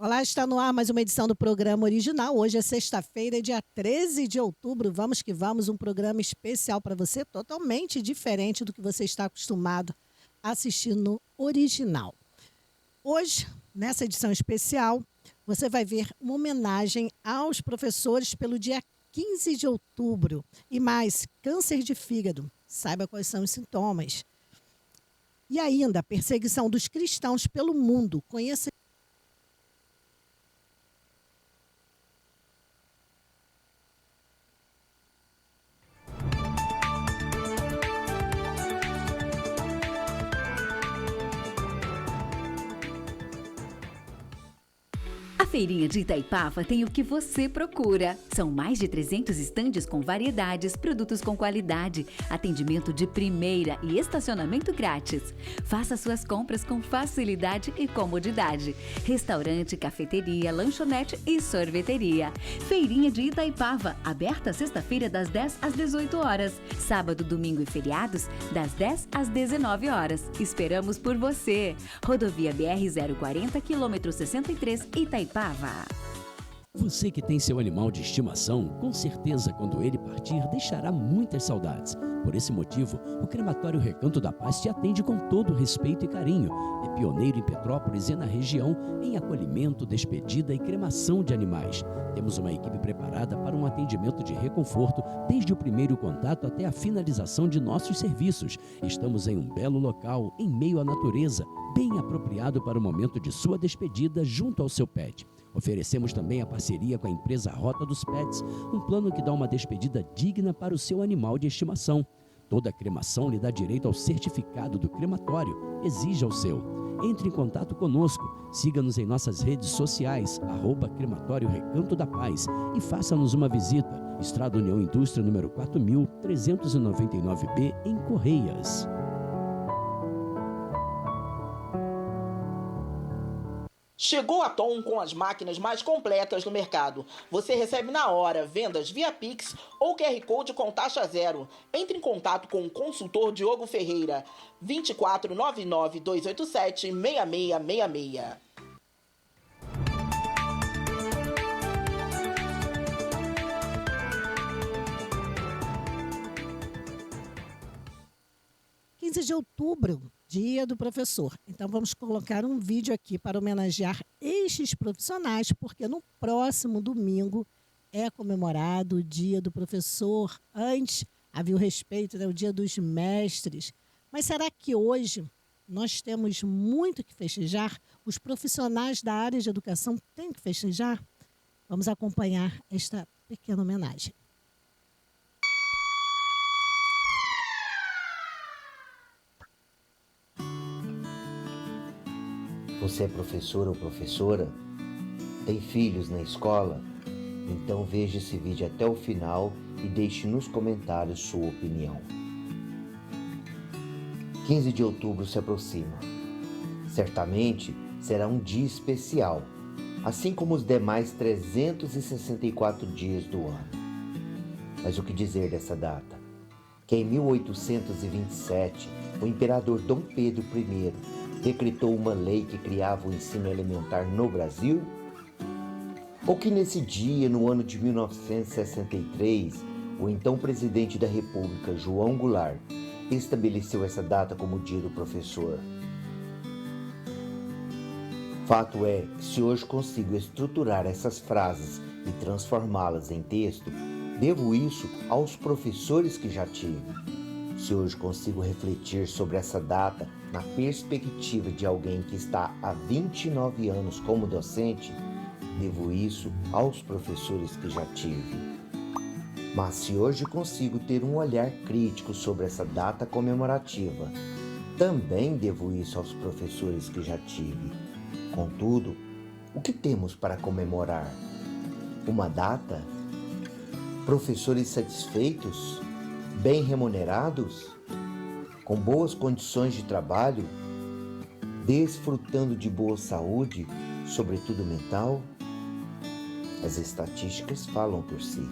Olá, está no ar mais uma edição do programa original. Hoje é sexta-feira, dia 13 de outubro. Vamos que vamos, um programa especial para você, totalmente diferente do que você está acostumado a assistir no original. Hoje, nessa edição especial, você vai ver uma homenagem aos professores pelo dia 15 de outubro. E mais, câncer de fígado. Saiba quais são os sintomas. E ainda, a perseguição dos cristãos pelo mundo. Conheça A Feirinha de Itaipava tem o que você procura. São mais de 300 estandes com variedades, produtos com qualidade, atendimento de primeira e estacionamento grátis. Faça suas compras com facilidade e comodidade. Restaurante, cafeteria, lanchonete e sorveteria. Feirinha de Itaipava, aberta sexta-feira das 10 às 18 horas. Sábado, domingo e feriados, das 10 às 19 horas. Esperamos por você. Rodovia BR-040, quilômetro 63, Itaipava. Você que tem seu animal de estimação, com certeza quando ele partir deixará muitas saudades. Por esse motivo, o Crematório Recanto da Paz te atende com todo respeito e carinho. É pioneiro em Petrópolis e na região em acolhimento, despedida e cremação de animais. Temos uma equipe preparada para um atendimento de reconforto desde o primeiro contato até a finalização de nossos serviços. Estamos em um belo local, em meio à natureza, bem apropriado para o momento de sua despedida junto ao seu pet. Oferecemos também a parceria com a empresa Rota dos Pets, um plano que dá uma despedida digna para o seu animal de estimação. Toda cremação lhe dá direito ao certificado do crematório. Exija o seu. Entre em contato conosco, siga-nos em nossas redes sociais, @Crematório Recanto da Paz e faça-nos uma visita. Estrada União Indústria, número 4399B, em Correias. Chegou a Tom com as máquinas mais completas do mercado. Você recebe na hora vendas via Pix ou QR Code com taxa zero. Entre em contato com o consultor Diogo Ferreira, 2499-287-6666. de outubro, Dia do Professor. Então vamos colocar um vídeo aqui para homenagear estes profissionais, porque no próximo domingo é comemorado o Dia do Professor. Antes havia o respeito, né, o Dia dos Mestres. Mas será que hoje nós temos muito que festejar? Os profissionais da área de educação têm que festejar? Vamos acompanhar esta pequena homenagem. Você é professor ou professora? Tem filhos na escola? Então veja esse vídeo até o final e deixe nos comentários sua opinião. 15 de outubro se aproxima. Certamente será um dia especial, assim como os demais 364 dias do ano. Mas o que dizer dessa data? Que em 1827, o imperador Dom Pedro I decretou uma lei que criava o ensino elementar no Brasil? Ou que nesse dia, no ano de 1963, o então presidente da República, João Goulart, estabeleceu essa data como Dia do Professor? Fato é que se hoje consigo estruturar essas frases e transformá-las em texto, devo isso aos professores que já tive. Se hoje consigo refletir sobre essa data na perspectiva de alguém que está há 29 anos como docente, devo isso aos professores que já tive. Mas se hoje consigo ter um olhar crítico sobre essa data comemorativa, também devo isso aos professores que já tive. Contudo, o que temos para comemorar? Uma data? Professores satisfeitos? Bem remunerados? Com boas condições de trabalho? Desfrutando de boa saúde, sobretudo mental? As estatísticas falam por si.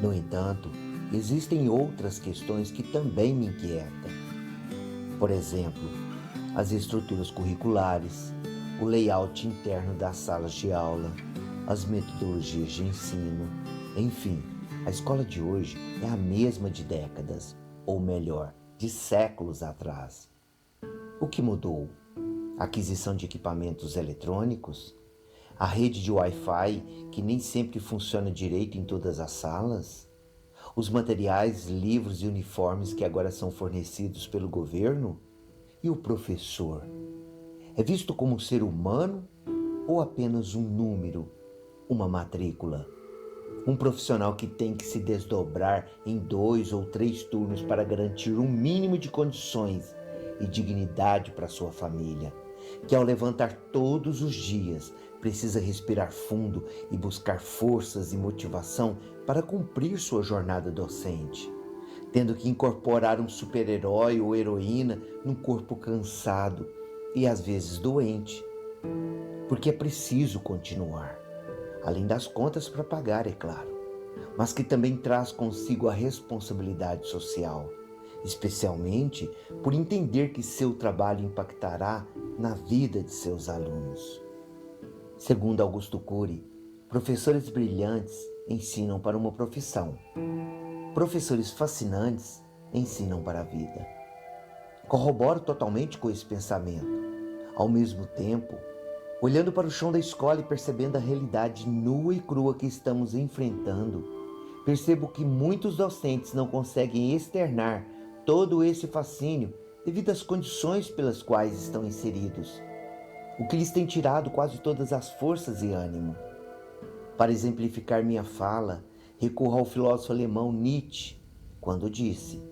No entanto, existem outras questões que também me inquietam. Por exemplo, as estruturas curriculares, o layout interno das salas de aula, as metodologias de ensino, enfim, a escola de hoje é a mesma de décadas, ou melhor, de séculos atrás. O que mudou? A aquisição de equipamentos eletrônicos? A rede de Wi-Fi que nem sempre funciona direito em todas as salas? Os materiais, livros e uniformes que agora são fornecidos pelo governo? E o professor? É visto como um ser humano ou apenas um número, uma matrícula? Um profissional que tem que se desdobrar em 2 ou 3 turnos para garantir um mínimo de condições e dignidade para sua família, que ao levantar todos os dias precisa respirar fundo e buscar forças e motivação para cumprir sua jornada docente, tendo que incorporar um super-herói ou heroína num corpo cansado e às vezes doente, porque é preciso continuar, além das contas para pagar, é claro, mas que também traz consigo a responsabilidade social, especialmente por entender que seu trabalho impactará na vida de seus alunos. Segundo Augusto Cury, professores brilhantes ensinam para uma profissão. Professores fascinantes ensinam para a vida. Corroboro totalmente com esse pensamento. Ao mesmo tempo, olhando para o chão da escola e percebendo a realidade nua e crua que estamos enfrentando, percebo que muitos docentes não conseguem externar todo esse fascínio devido às condições pelas quais estão inseridos, o que lhes tem tirado quase todas as forças e ânimo. Para exemplificar minha fala, recorro ao filósofo alemão Nietzsche, quando disse: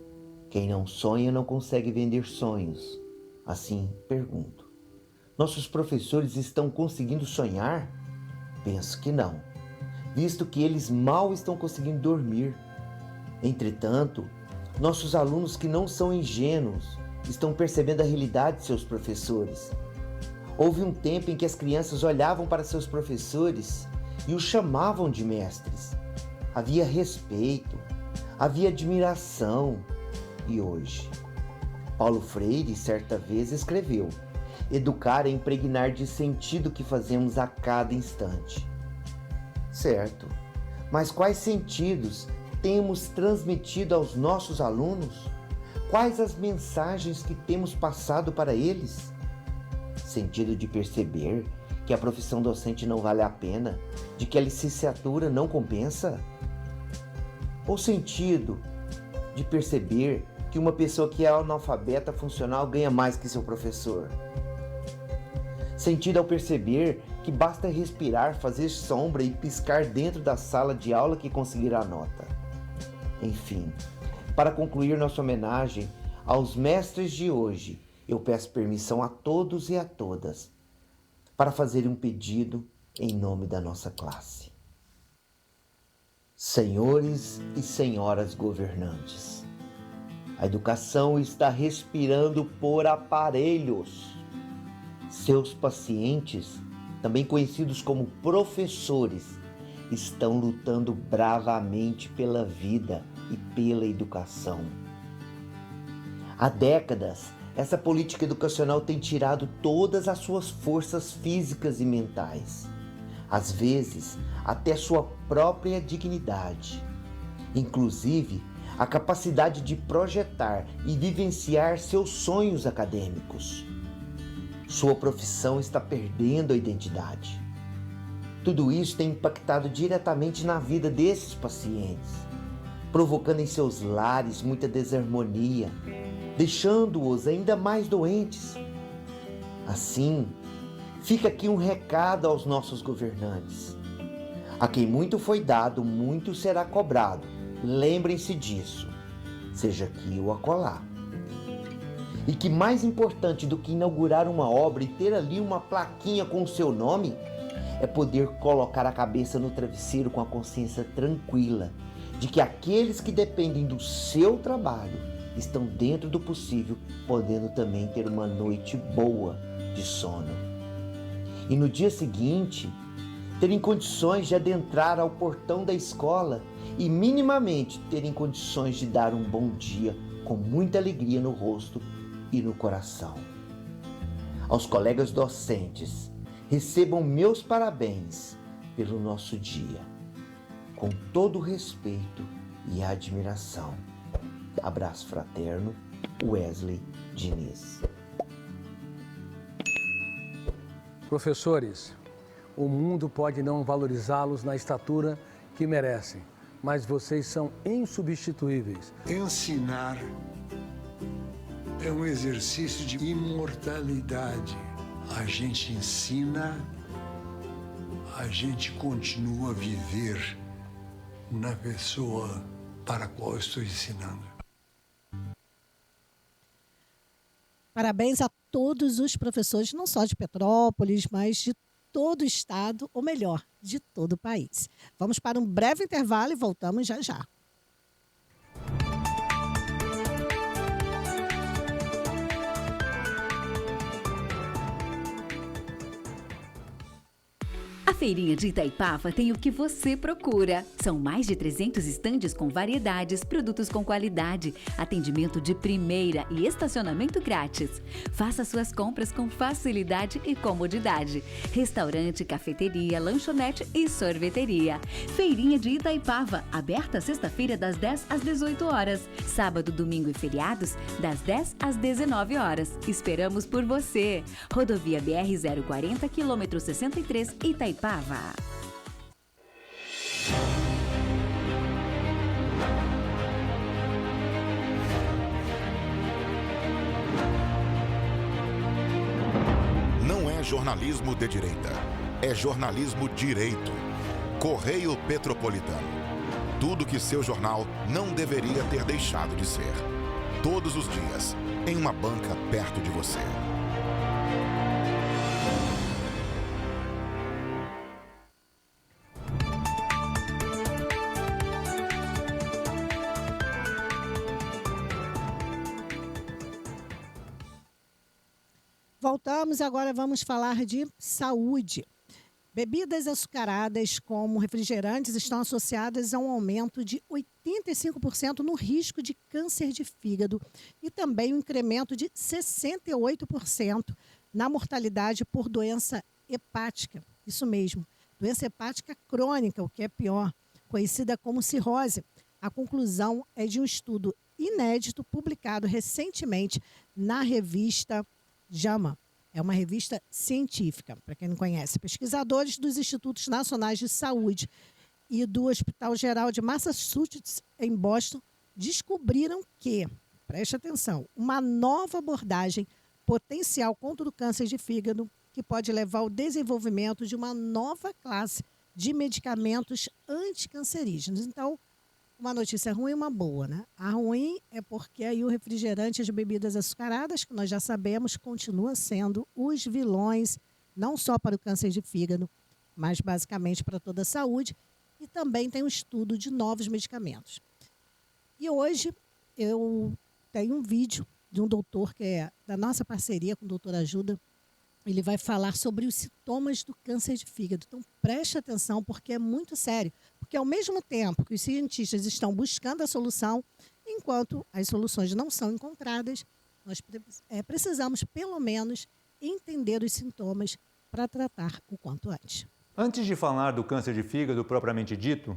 quem não sonha não consegue vender sonhos. Assim, pergunto: nossos professores estão conseguindo sonhar? Penso que não, visto que eles mal estão conseguindo dormir. Entretanto, nossos alunos que não são ingênuos estão percebendo a realidade de seus professores. Houve um tempo em que as crianças olhavam para seus professores e os chamavam de mestres. Havia respeito, havia admiração. E hoje? Paulo Freire, certa vez, escreveu: educar é impregnar de sentido o que fazemos a cada instante. Certo, mas quais sentidos temos transmitido aos nossos alunos? Quais as mensagens que temos passado para eles? Sentido de perceber que a profissão docente não vale a pena, de que a licenciatura não compensa? Ou sentido de perceber que uma pessoa que é analfabeta funcional ganha mais que seu professor? Sentido ao perceber que basta respirar, fazer sombra e piscar dentro da sala de aula que conseguirá a nota? Enfim, para concluir nossa homenagem aos mestres de hoje, eu peço permissão a todos e a todas para fazer um pedido em nome da nossa classe. Senhores e senhoras governantes, a educação está respirando por aparelhos. Seus pacientes, também conhecidos como professores, estão lutando bravamente pela vida e pela educação. Há décadas, essa política educacional tem tirado todas as suas forças físicas e mentais, às vezes até sua própria dignidade, inclusive a capacidade de projetar e vivenciar seus sonhos acadêmicos. Sua profissão está perdendo a identidade. Tudo isso tem impactado diretamente na vida desses pacientes, provocando em seus lares muita desarmonia, deixando-os ainda mais doentes. Assim, fica aqui um recado aos nossos governantes. A quem muito foi dado, muito será cobrado. Lembrem-se disso, seja aqui ou acolá. E que mais importante do que inaugurar uma obra e ter ali uma plaquinha com o seu nome, é poder colocar a cabeça no travesseiro com a consciência tranquila de que aqueles que dependem do seu trabalho estão dentro do possível, podendo também ter uma noite boa de sono. E no dia seguinte, terem condições de adentrar ao portão da escola e minimamente terem condições de dar um bom dia com muita alegria no rosto e no coração. Aos colegas docentes, recebam meus parabéns pelo nosso dia, com todo o respeito e admiração. Abraço fraterno, Wesley Diniz. Professores, o mundo pode não valorizá-los na estatura que merecem, mas vocês são insubstituíveis. Ensinar é um exercício de imortalidade. A gente ensina, a gente continua a viver na pessoa para a qual eu estou ensinando. Parabéns a todos os professores, não só de Petrópolis, mas de todo o estado, ou melhor, de todo o país. Vamos para um breve intervalo e voltamos já já. A Feirinha de Itaipava tem o que você procura. São mais de 300 estandes com variedades, produtos com qualidade, atendimento de primeira e estacionamento grátis. Faça suas compras com facilidade e comodidade. Restaurante, cafeteria, lanchonete e sorveteria. Feirinha de Itaipava, aberta sexta-feira das 10 às 18 horas. Sábado, domingo e feriados, das 10 às 19 horas. Esperamos por você. Rodovia BR-040, quilômetro 63, Itaipava. Não é jornalismo de direita, é jornalismo direito. Correio Petropolitano. Tudo que seu jornal não deveria ter deixado de ser. Todos os dias, em uma banca perto de você. Voltamos, agora vamos falar de saúde. Bebidas açucaradas como refrigerantes estão associadas a um aumento de 85% no risco de câncer de fígado e também um incremento de 68% na mortalidade por doença hepática. Isso mesmo, doença hepática crônica, o que é pior, conhecida como cirrose. A conclusão é de um estudo inédito publicado recentemente na revista JAMA. É uma revista científica, para quem não conhece. Pesquisadores dos Institutos Nacionais de Saúde e do Hospital Geral de Massachusetts, em Boston, descobriram que, preste atenção, uma nova abordagem potencial contra o câncer de fígado que pode levar ao desenvolvimento de uma nova classe de medicamentos anticancerígenos. Então, uma notícia ruim e uma boa, né? A ruim é porque aí o refrigerante e as bebidas açucaradas, que nós já sabemos, continua sendo os vilões, não só para o câncer de fígado, mas basicamente para toda a saúde. E também tem um estudo de novos medicamentos. E hoje eu tenho um vídeo de um doutor que é da nossa parceria com o Doutor Ajuda. Ele vai falar sobre os sintomas do câncer de fígado. Então, preste atenção, porque é muito sério. Porque, ao mesmo tempo que os cientistas estão buscando a solução, enquanto as soluções não são encontradas, nós precisamos, pelo menos, entender os sintomas para tratar o quanto antes. Antes de falar do câncer de fígado propriamente dito,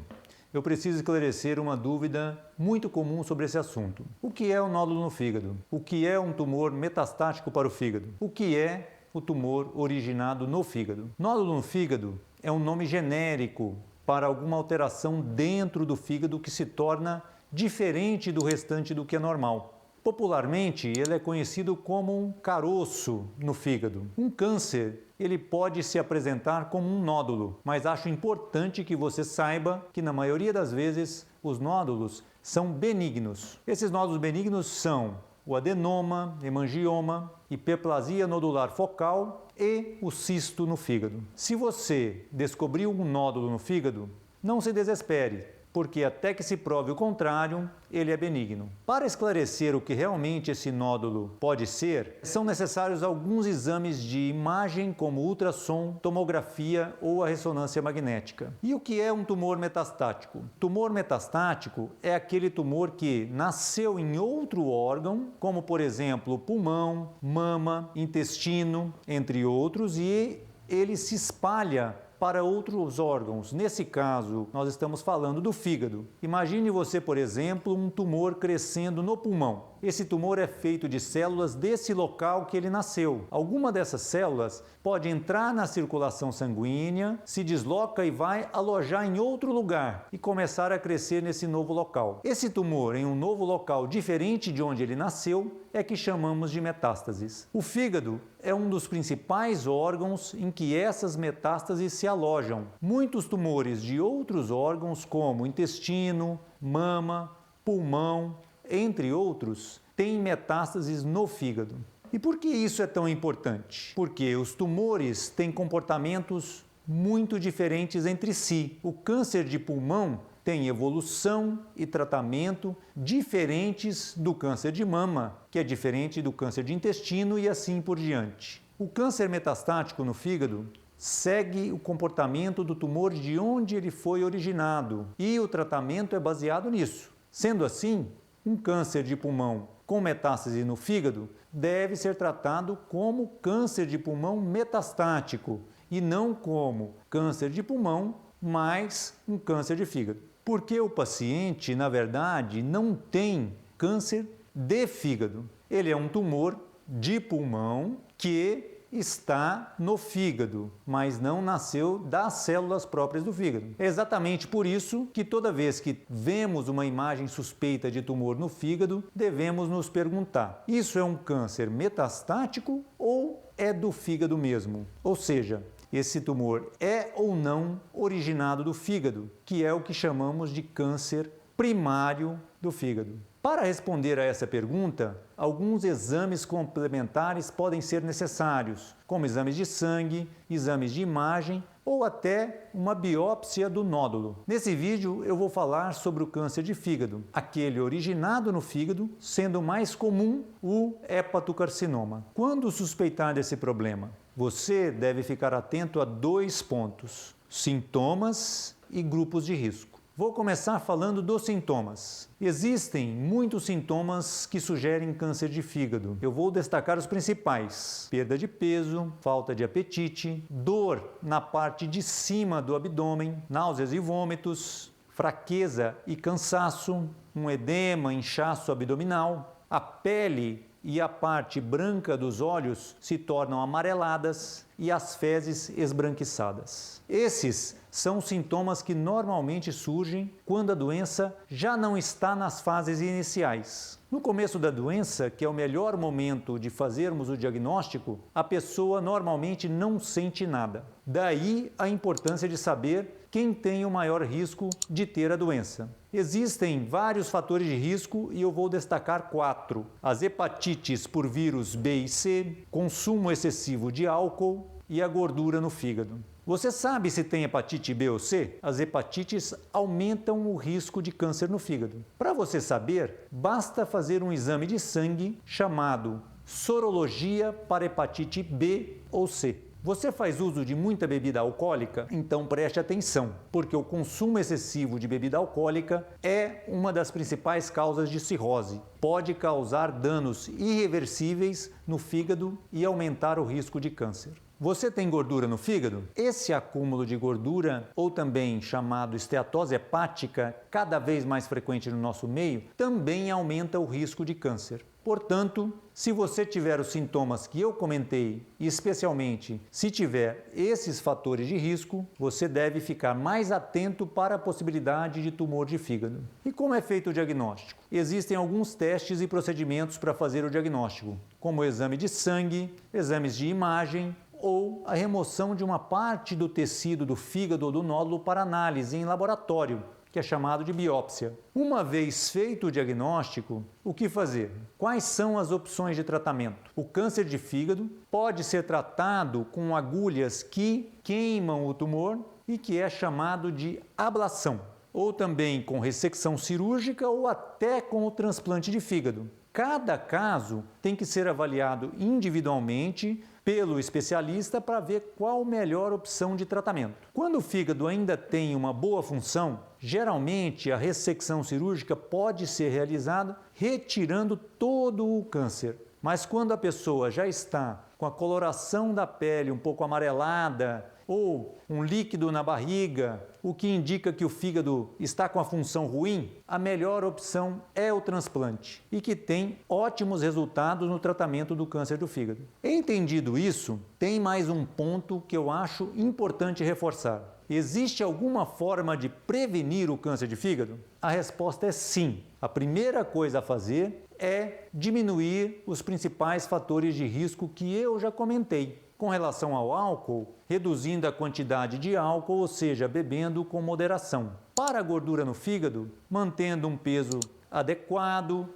eu preciso esclarecer uma dúvida muito comum sobre esse assunto. O que é um nódulo no fígado? O que é um tumor metastático para o fígado? O que é o tumor originado no fígado? Nódulo no fígado é um nome genérico para alguma alteração dentro do fígado que se torna diferente do restante do que é normal. Popularmente, ele é conhecido como um caroço no fígado. Um câncer, ele pode se apresentar como um nódulo, mas acho importante que você saiba que na maioria das vezes os nódulos são benignos. Esses nódulos benignos são o adenoma, hemangioma, hiperplasia nodular focal e o cisto no fígado. Se você descobriu um nódulo no fígado, não se desespere. porque até que se prove o contrário, ele é benigno. Para esclarecer o que realmente esse nódulo pode ser, são necessários alguns exames de imagem, como ultrassom, tomografia ou a ressonância magnética. E o que é um tumor metastático? Tumor metastático é aquele tumor que nasceu em outro órgão, como por exemplo pulmão, mama, intestino, entre outros, e ele se espalha para outros órgãos. Nesse caso, nós estamos falando do fígado. Imagine você, por exemplo, um tumor crescendo no pulmão. Esse tumor é feito de células desse local que ele nasceu. Alguma dessas células pode entrar na circulação sanguínea, se desloca e vai alojar em outro lugar e começar a crescer nesse novo local. Esse tumor em um novo local diferente de onde ele nasceu é que chamamos de metástases. O fígado é um dos principais órgãos em que essas metástases se alojam. Muitos tumores de outros órgãos, como intestino, mama, pulmão, entre outros, têm metástases no fígado. E por que isso é tão importante? Porque os tumores têm comportamentos muito diferentes entre si. O câncer de pulmão tem evolução e tratamento diferentes do câncer de mama, que é diferente do câncer de intestino e assim por diante. O câncer metastático no fígado segue o comportamento do tumor de onde ele foi originado e o tratamento é baseado nisso. Sendo assim, um câncer de pulmão com metástase no fígado deve ser tratado como câncer de pulmão metastático e não como câncer de pulmão mais um câncer de fígado. Porque o paciente, na verdade, não tem câncer de fígado. Ele é um tumor de pulmão que está no fígado, mas não nasceu das células próprias do fígado. É exatamente por isso que toda vez que vemos uma imagem suspeita de tumor no fígado, devemos nos perguntar: isso é um câncer metastático ou é do fígado mesmo? Ou seja, esse tumor é ou não originado do fígado, que é o que chamamos de câncer primário do fígado. Para responder a essa pergunta, alguns exames complementares podem ser necessários, como exames de sangue, exames de imagem ou até uma biópsia do nódulo. Nesse vídeo eu vou falar sobre o câncer de fígado, aquele originado no fígado, sendo mais comum o hepatocarcinoma. Quando suspeitar desse problema, você deve ficar atento a 2 pontos: sintomas e grupos de risco. Vou começar falando dos sintomas. Existem muitos sintomas que sugerem câncer de fígado. Eu vou destacar os principais: perda de peso, falta de apetite, dor na parte de cima do abdômen, náuseas e vômitos, fraqueza e cansaço, um edema, inchaço abdominal, a pele e a parte branca dos olhos se tornam amareladas e as fezes esbranquiçadas. Esses são sintomas que normalmente surgem quando a doença já não está nas fases iniciais. No começo da doença, que é o melhor momento de fazermos o diagnóstico, a pessoa normalmente não sente nada. Daí a importância de saber quem tem o maior risco de ter a doença. Existem vários fatores de risco e eu vou destacar 4. As hepatites por vírus B e C, consumo excessivo de álcool e a gordura no fígado. Você sabe se tem hepatite B ou C? As hepatites aumentam o risco de câncer no fígado. Para você saber, basta fazer um exame de sangue chamado sorologia para hepatite B ou C. Você faz uso de muita bebida alcoólica? Então preste atenção, porque o consumo excessivo de bebida alcoólica é uma das principais causas de cirrose. Pode causar danos irreversíveis no fígado e aumentar o risco de câncer. Você tem gordura no fígado? Esse acúmulo de gordura, ou também chamado esteatose hepática, cada vez mais frequente no nosso meio, também aumenta o risco de câncer. Portanto, se você tiver os sintomas que eu comentei, e especialmente se tiver esses fatores de risco, você deve ficar mais atento para a possibilidade de tumor de fígado. E como é feito o diagnóstico? Existem alguns testes e procedimentos para fazer o diagnóstico, como o exame de sangue, exames de imagem, ou a remoção de uma parte do tecido do fígado ou do nódulo para análise em laboratório, que é chamado de biópsia. Uma vez feito o diagnóstico, o que fazer? Quais são as opções de tratamento? O câncer de fígado pode ser tratado com agulhas que queimam o tumor e que é chamado de ablação. ou também com ressecção cirúrgica ou até com o transplante de fígado. Cada caso tem que ser avaliado individualmente pelo especialista para ver qual a melhor opção de tratamento. Quando o fígado ainda tem uma boa função, geralmente a ressecção cirúrgica pode ser realizada retirando todo o câncer. Mas quando a pessoa já está com a coloração da pele um pouco amarelada ou um líquido na barriga, o que indica que o fígado está com a função ruim, a melhor opção é o transplante e que tem ótimos resultados no tratamento do câncer do fígado. Entendido isso, tem mais um ponto que eu acho importante reforçar. Existe alguma forma de prevenir o câncer de fígado? A resposta é sim. A primeira coisa a fazer é diminuir os principais fatores de risco que eu já comentei. Com relação ao álcool, reduzindo a quantidade de álcool, ou seja, bebendo com moderação. Para a gordura no fígado, mantendo um peso adequado,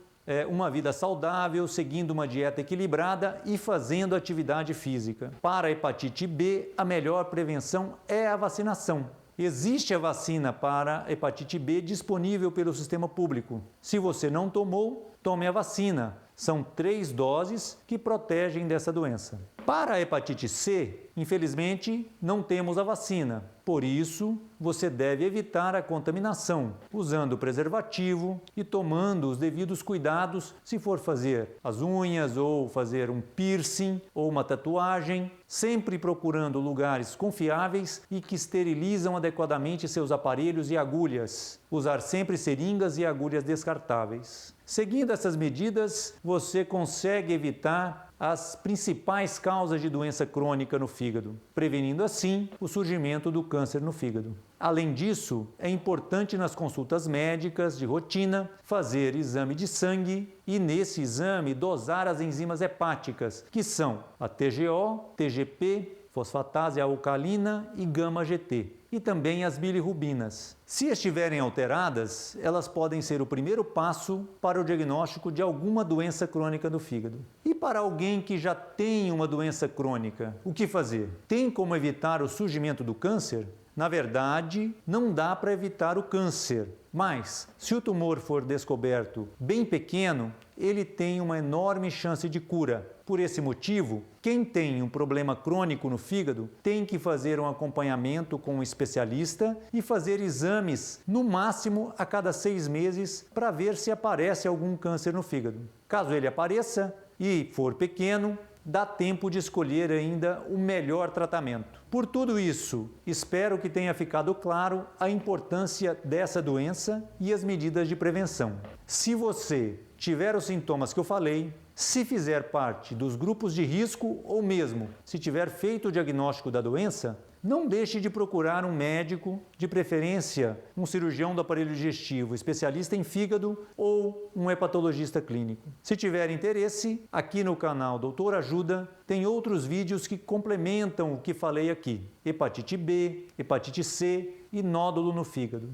uma vida saudável, seguindo uma dieta equilibrada e fazendo atividade física. Para a hepatite B, a melhor prevenção é a vacinação. Existe a vacina para a hepatite B disponível pelo sistema público. Se você não tomou, tome a vacina. São 3 doses que protegem dessa doença. Para a hepatite C, infelizmente, não temos a vacina. Por isso, você deve evitar a contaminação, usando preservativo e tomando os devidos cuidados se for fazer as unhas ou fazer um piercing ou uma tatuagem, sempre procurando lugares confiáveis e que esterilizam adequadamente seus aparelhos e agulhas. Usar sempre seringas e agulhas descartáveis. Seguindo essas medidas, você consegue evitar as principais causas de doença crônica no fígado, prevenindo assim o surgimento do câncer no fígado. Além disso, é importante nas consultas médicas de rotina fazer exame de sangue e nesse exame dosar as enzimas hepáticas, que são a TGO, TGP, fosfatase alcalina e gama-GT, e também as bilirrubinas. Se estiverem alteradas, elas podem ser o primeiro passo para o diagnóstico de alguma doença crônica do fígado. E para alguém que já tem uma doença crônica, o que fazer? Tem como evitar o surgimento do câncer? Na verdade, não dá para evitar o câncer, mas se o tumor for descoberto bem pequeno, ele tem uma enorme chance de cura. Por esse motivo, quem tem um problema crônico no fígado tem que fazer um acompanhamento com um especialista e fazer exames, no máximo a cada 6 meses, para ver se aparece algum câncer no fígado. Caso ele apareça e for pequeno, dá tempo de escolher ainda o melhor tratamento. Por tudo isso, espero que tenha ficado claro a importância dessa doença e as medidas de prevenção. Se você tiver os sintomas que eu falei, se fizer parte dos grupos de risco ou mesmo se tiver feito o diagnóstico da doença, não deixe de procurar um médico, de preferência um cirurgião do aparelho digestivo, especialista em fígado ou um hepatologista clínico. Se tiver interesse, aqui no canal Doutor Ajuda tem outros vídeos que complementam o que falei aqui: hepatite B, hepatite C e nódulo no fígado.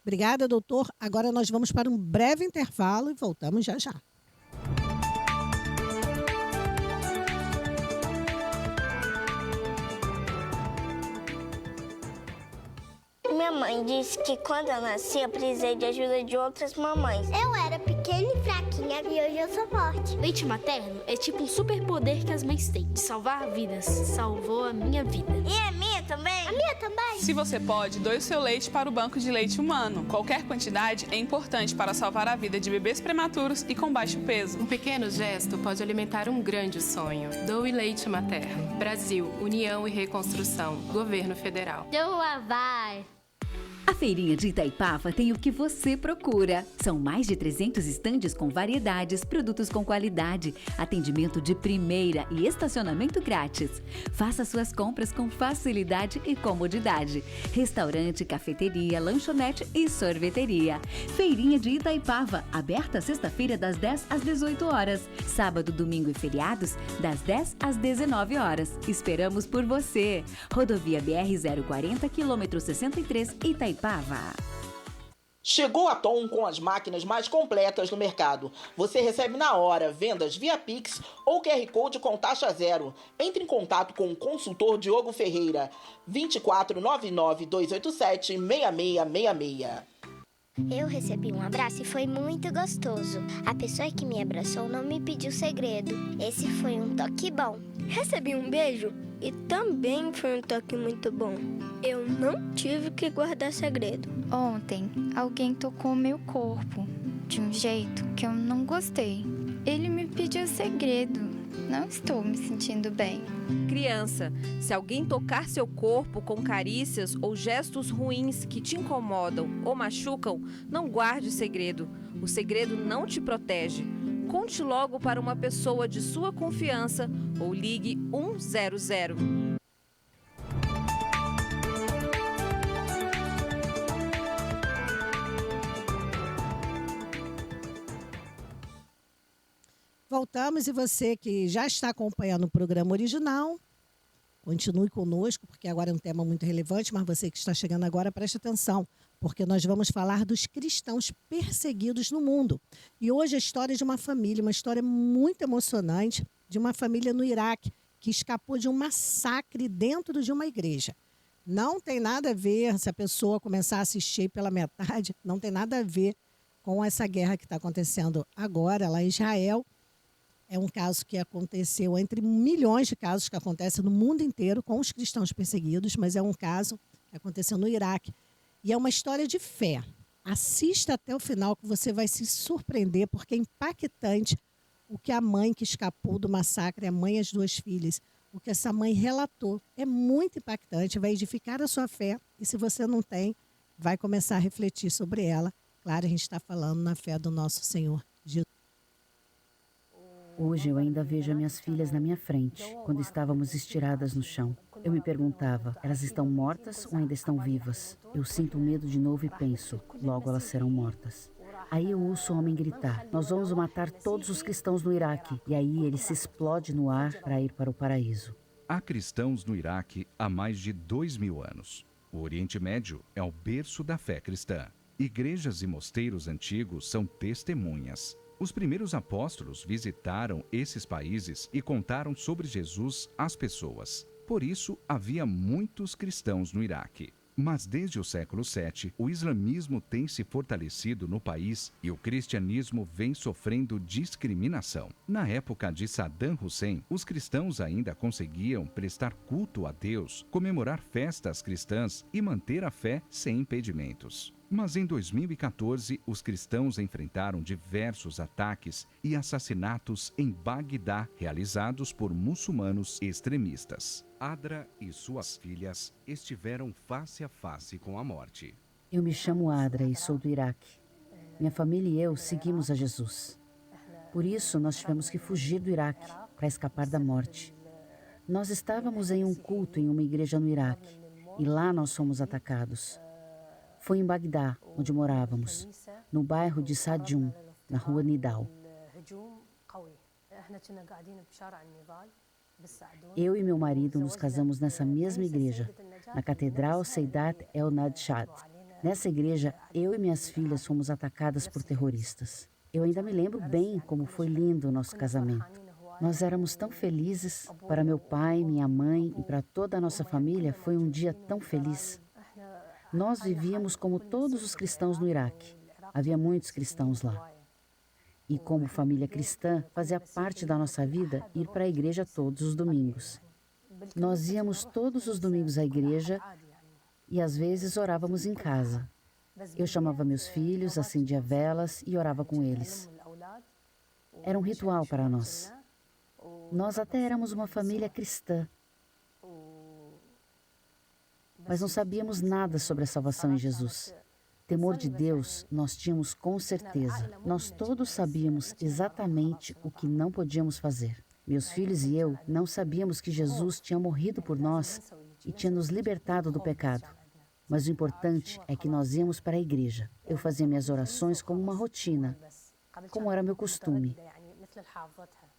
Obrigada, doutor. Agora nós vamos para um breve intervalo e voltamos já já. Minha mãe disse que quando eu nasci, eu precisei de ajuda de outras mamães. Eu era pequena e fraquinha e hoje eu sou forte. Leite materno é tipo um superpoder que as mães têm, de salvar vidas. Salvou a minha vida. E a minha também? A minha também. Se você pode, doe o seu leite para o banco de leite humano. Qualquer quantidade é importante para salvar a vida de bebês prematuros e com baixo peso. Um pequeno gesto pode alimentar um grande sonho. Doe leite materno. Brasil, União e Reconstrução. Governo Federal. Doa, vai! A Feirinha de Itaipava tem o que você procura. São mais de 300 estandes com variedades, produtos com qualidade, atendimento de primeira e estacionamento grátis. Faça suas compras com facilidade e comodidade. Restaurante, cafeteria, lanchonete e sorveteria. Feirinha de Itaipava, aberta sexta-feira das 10 às 18 horas. Sábado, domingo e feriados, das 10 às 19 horas. Esperamos por você. Rodovia BR-040, quilômetro 63, Itaipava. Chegou a Tom com as máquinas mais completas do mercado. Você recebe na hora vendas via Pix ou QR Code com taxa zero. Entre em contato com o consultor Diogo Ferreira, 2499-287-6666. Eu recebi um abraço e foi muito gostoso. A pessoa que me abraçou não me pediu segredo. Esse foi um toque bom. Recebi um beijo e também foi um toque muito bom. Eu não tive que guardar segredo. Ontem, alguém tocou meu corpo de um jeito que eu não gostei. Ele me pediu segredo. Não estou me sentindo bem. Criança, se alguém tocar seu corpo com carícias ou gestos ruins que te incomodam ou machucam, não guarde segredo. O segredo não te protege. Conte logo para uma pessoa de sua confiança ou ligue 100. Voltamos e você que já está acompanhando o programa original, continue conosco, porque agora é um tema muito relevante, mas você que está chegando agora, preste atenção, porque nós vamos falar dos cristãos perseguidos no mundo. E hoje a história de uma família, uma história muito emocionante, de uma família no Iraque, que escapou de um massacre dentro de uma igreja. Não tem nada a ver, se a pessoa começar a assistir pela metade, não tem nada a ver com essa guerra que está acontecendo agora lá em Israel. É um caso que aconteceu entre milhões de casos que acontecem no mundo inteiro com os cristãos perseguidos, mas é um caso que aconteceu no Iraque. E é uma história de fé. Assista até o final que você vai se surpreender, porque é impactante o que a mãe que escapou do massacre, a mãe e as duas filhas, o que essa mãe relatou. É muito impactante, vai edificar a sua fé. E se você não tem, vai começar a refletir sobre ela. Claro, a gente está falando na fé do nosso Senhor Jesus. Hoje eu ainda vejo as minhas filhas na minha frente, quando estávamos estiradas no chão. Eu me perguntava, elas estão mortas ou ainda estão vivas? Eu sinto medo de novo e penso, logo elas serão mortas. Aí eu ouço o homem gritar, nós vamos matar todos os cristãos no Iraque. E aí ele se explode no ar para ir para o paraíso. Há cristãos no Iraque há mais de 2000 anos. O Oriente Médio é o berço da fé cristã. Igrejas e mosteiros antigos são testemunhas. Os primeiros apóstolos visitaram esses países e contaram sobre Jesus às pessoas. Por isso, havia muitos cristãos no Iraque. Mas desde o século VII, o islamismo tem se fortalecido no país e o cristianismo vem sofrendo discriminação. Na época de Saddam Hussein, os cristãos ainda conseguiam prestar culto a Deus, comemorar festas cristãs e manter a fé sem impedimentos. Mas em 2014, os cristãos enfrentaram diversos ataques e assassinatos em Bagdá, realizados por muçulmanos extremistas. Adra e suas filhas estiveram face a face com a morte. Eu me chamo Adra e sou do Iraque. Minha família e eu seguimos a Jesus. Por isso, nós tivemos que fugir do Iraque para escapar da morte. Nós estávamos em um culto em uma igreja no Iraque e lá nós fomos atacados. Foi em Bagdá, onde morávamos, no bairro de Sadjum, na rua Nidal. Eu e meu marido nos casamos nessa mesma igreja, na Catedral Seidat El Nadshad. Nessa igreja, eu e minhas filhas fomos atacadas por terroristas. Eu ainda me lembro bem como foi lindo o nosso casamento. Nós éramos tão felizes. Para meu pai, minha mãe e para toda a nossa família, foi um dia tão feliz. Nós vivíamos como todos os cristãos no Iraque. Havia muitos cristãos lá. E como família cristã, fazia parte da nossa vida ir para a igreja todos os domingos. Nós íamos todos os domingos à igreja e às vezes orávamos em casa. Eu chamava meus filhos, acendia velas e orava com eles. Era um ritual para nós. Nós até éramos uma família cristã. Mas não sabíamos nada sobre a salvação em Jesus. Temor de Deus nós tínhamos com certeza. Nós todos sabíamos exatamente o que não podíamos fazer. Meus filhos e eu não sabíamos que Jesus tinha morrido por nós e tinha nos libertado do pecado. Mas o importante é que nós íamos para a igreja. Eu fazia minhas orações como uma rotina, como era meu costume.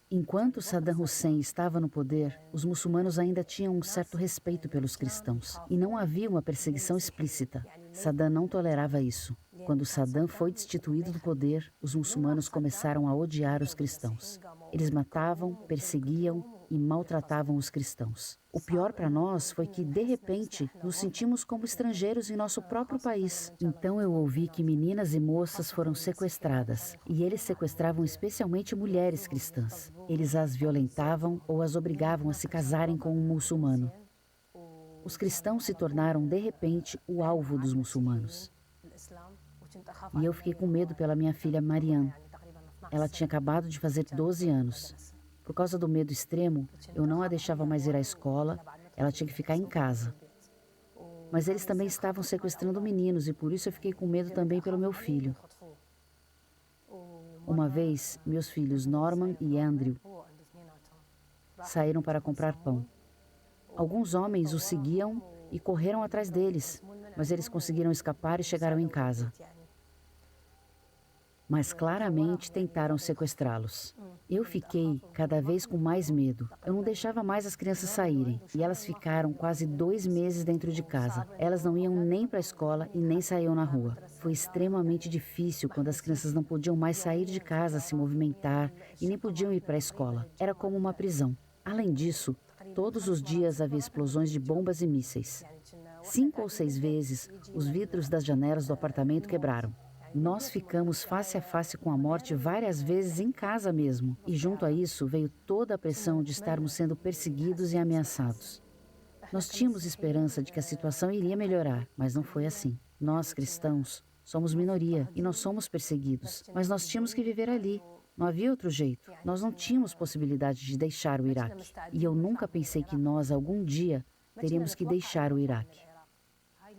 Enquanto Saddam Hussein estava no poder, os muçulmanos ainda tinham um certo respeito pelos cristãos. E não havia uma perseguição explícita. Saddam não tolerava isso. Quando Saddam foi destituído do poder, os muçulmanos começaram a odiar os cristãos. Eles matavam, perseguiam e maltratavam os cristãos. O pior para nós foi que, de repente, nos sentimos como estrangeiros em nosso próprio país. Então eu ouvi que meninas e moças foram sequestradas, e eles sequestravam especialmente mulheres cristãs. Eles as violentavam ou as obrigavam a se casarem com um muçulmano. Os cristãos se tornaram, de repente, o alvo dos muçulmanos. E eu fiquei com medo pela minha filha Marianne. Ela tinha acabado de fazer 12 anos. Por causa do medo extremo, eu não a deixava mais ir à escola, ela tinha que ficar em casa. Mas eles também estavam sequestrando meninos e por isso eu fiquei com medo também pelo meu filho. Uma vez, meus filhos Norman e Andrew saíram para comprar pão. Alguns homens os seguiam e correram atrás deles, mas eles conseguiram escapar e chegaram em casa. Mas claramente tentaram sequestrá-los. Eu fiquei cada vez com mais medo. Eu não deixava mais as crianças saírem. E elas ficaram quase 2 meses dentro de casa. Elas não iam nem para a escola e nem saíam na rua. Foi extremamente difícil quando as crianças não podiam mais sair de casa, se movimentar e nem podiam ir para a escola. Era como uma prisão. Além disso, todos os dias havia explosões de bombas e mísseis. 5 ou 6 vezes, os vidros das janelas do apartamento quebraram. Nós ficamos face a face com a morte várias vezes em casa mesmo. E junto a isso veio toda a pressão de estarmos sendo perseguidos e ameaçados. Nós tínhamos esperança de que a situação iria melhorar, mas não foi assim. Nós, cristãos, somos minoria e nós somos perseguidos. Mas nós tínhamos que viver ali. Não havia outro jeito. Nós não tínhamos possibilidade de deixar o Iraque. E eu nunca pensei que nós, algum dia, teríamos que deixar o Iraque.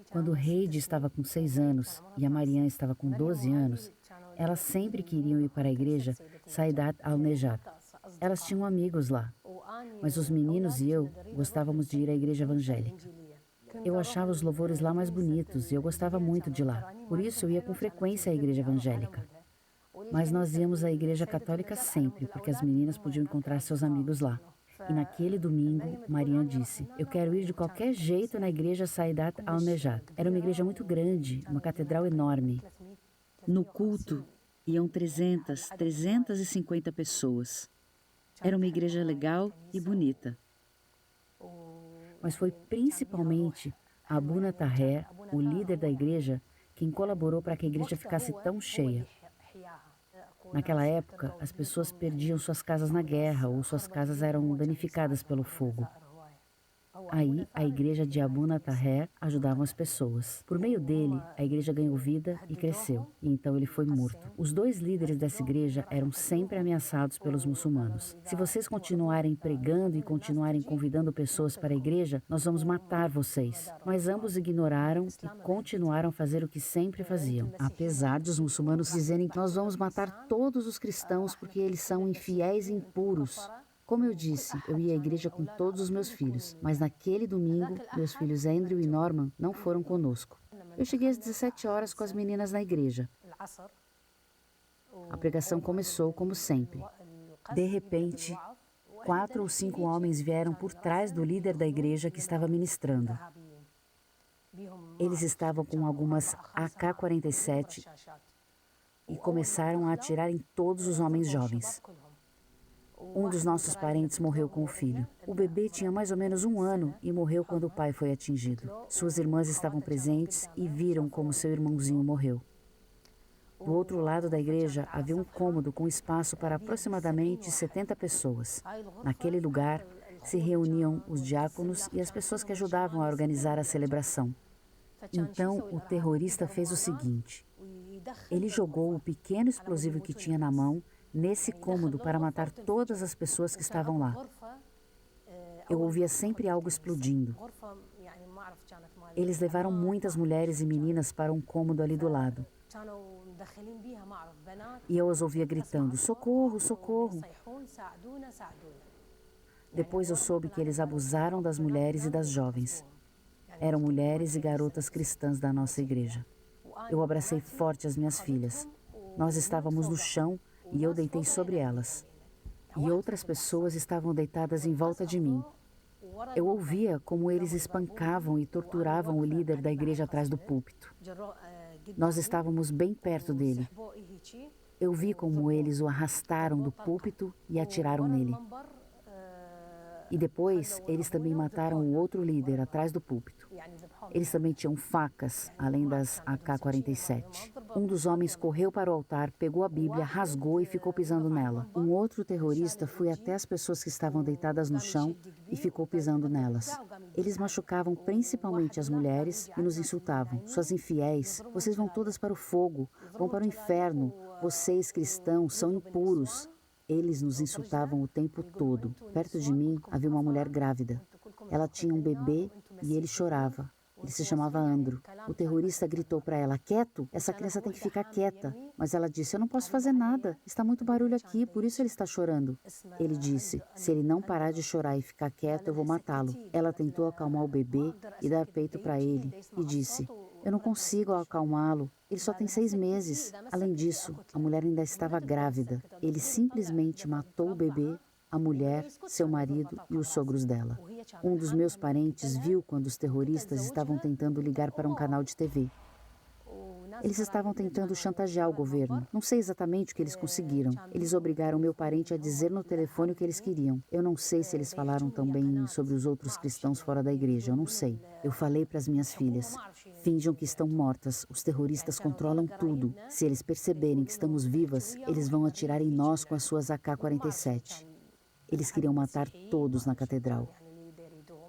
Quando o Heidi estava com 6 anos e a Marianne estava com 12 anos, elas sempre queriam ir para a igreja Saidat al-Nejad. Elas tinham amigos lá, mas os meninos e eu gostávamos de ir à igreja evangélica. Eu achava os louvores lá mais bonitos e eu gostava muito de lá. Por isso eu ia com frequência à igreja evangélica. Mas nós íamos à igreja católica sempre, porque as meninas podiam encontrar seus amigos lá. E naquele domingo, Marianne disse, eu quero ir de qualquer jeito na igreja Saidat al-Nejad. Era uma igreja muito grande, uma catedral enorme. No culto, iam 350 pessoas. Era uma igreja legal e bonita. Mas foi principalmente Abuna Taher, o líder da igreja, quem colaborou para que a igreja ficasse tão cheia. Naquela época, as pessoas perdiam suas casas na guerra ou suas casas eram danificadas pelo fogo. Aí, a igreja de Abuna Taher ajudava as pessoas. Por meio dele, a igreja ganhou vida e cresceu, e então ele foi morto. Os 2 líderes dessa igreja eram sempre ameaçados pelos muçulmanos. Se vocês continuarem pregando e continuarem convidando pessoas para a igreja, nós vamos matar vocês. Mas ambos ignoraram e continuaram a fazer o que sempre faziam. Apesar de os muçulmanos dizerem que nós vamos matar todos os cristãos porque eles são infiéis e impuros. Como eu disse, eu ia à igreja com todos os meus filhos, mas naquele domingo, meus filhos Andrew e Norman não foram conosco. Eu cheguei às 17 horas com as meninas na igreja. A pregação começou como sempre. De repente, 4 ou 5 homens vieram por trás do líder da igreja que estava ministrando. Eles estavam com algumas AK-47 e começaram a atirar em todos os homens jovens. Um dos nossos parentes morreu com o filho. O bebê tinha mais ou menos 1 ano e morreu quando o pai foi atingido. Suas irmãs estavam presentes e viram como seu irmãozinho morreu. Do outro lado da igreja havia um cômodo com espaço para aproximadamente 70 pessoas. Naquele lugar se reuniam os diáconos e as pessoas que ajudavam a organizar a celebração. Então o terrorista fez o seguinte: ele jogou o pequeno explosivo que tinha na mão nesse cômodo para matar todas as pessoas que estavam lá. Eu ouvia sempre algo explodindo. Eles levaram muitas mulheres e meninas para um cômodo ali do lado. E eu as ouvia gritando, socorro, socorro. Depois eu soube que eles abusaram das mulheres e das jovens. Eram mulheres e garotas cristãs da nossa igreja. Eu abracei forte as minhas filhas. Nós estávamos no chão e eu deitei sobre elas. E outras pessoas estavam deitadas em volta de mim. Eu ouvia como eles espancavam e torturavam o líder da igreja atrás do púlpito. Nós estávamos bem perto dele. Eu vi como eles o arrastaram do púlpito e atiraram nele. E depois, eles também mataram o outro líder atrás do púlpito. Eles também tinham facas, além das AK-47. Um dos homens correu para o altar, pegou a Bíblia, rasgou e ficou pisando nela. Um outro terrorista foi até as pessoas que estavam deitadas no chão e ficou pisando nelas. Eles machucavam principalmente as mulheres e nos insultavam. Suas infiéis, vocês vão todas para o fogo, vão para o inferno. Vocês, cristãos, são impuros. Eles nos insultavam o tempo todo. Perto de mim havia uma mulher grávida. Ela tinha um bebê e ele chorava. Ele se chamava Andrew. O terrorista gritou para ela, quieto, essa criança tem que ficar quieta. Mas ela disse, eu não posso fazer nada, está muito barulho aqui, por isso ele está chorando. Ele disse, se ele não parar de chorar e ficar quieto, eu vou matá-lo. Ela tentou acalmar o bebê e dar peito para ele e disse, eu não consigo acalmá-lo, ele só tem 6 meses. Além disso, a mulher ainda estava grávida. Ele simplesmente matou o bebê, a mulher, seu marido e os sogros dela. Um dos meus parentes viu quando os terroristas estavam tentando ligar para um canal de TV. Eles estavam tentando chantagear o governo. Não sei exatamente o que eles conseguiram. Eles obrigaram meu parente a dizer no telefone o que eles queriam. Eu não sei se eles falaram também sobre os outros cristãos fora da igreja. Eu não sei. Eu falei para as minhas filhas, finjam que estão mortas. Os terroristas controlam tudo. Se eles perceberem que estamos vivas, eles vão atirar em nós com as suas AK-47. Eles queriam matar todos na catedral.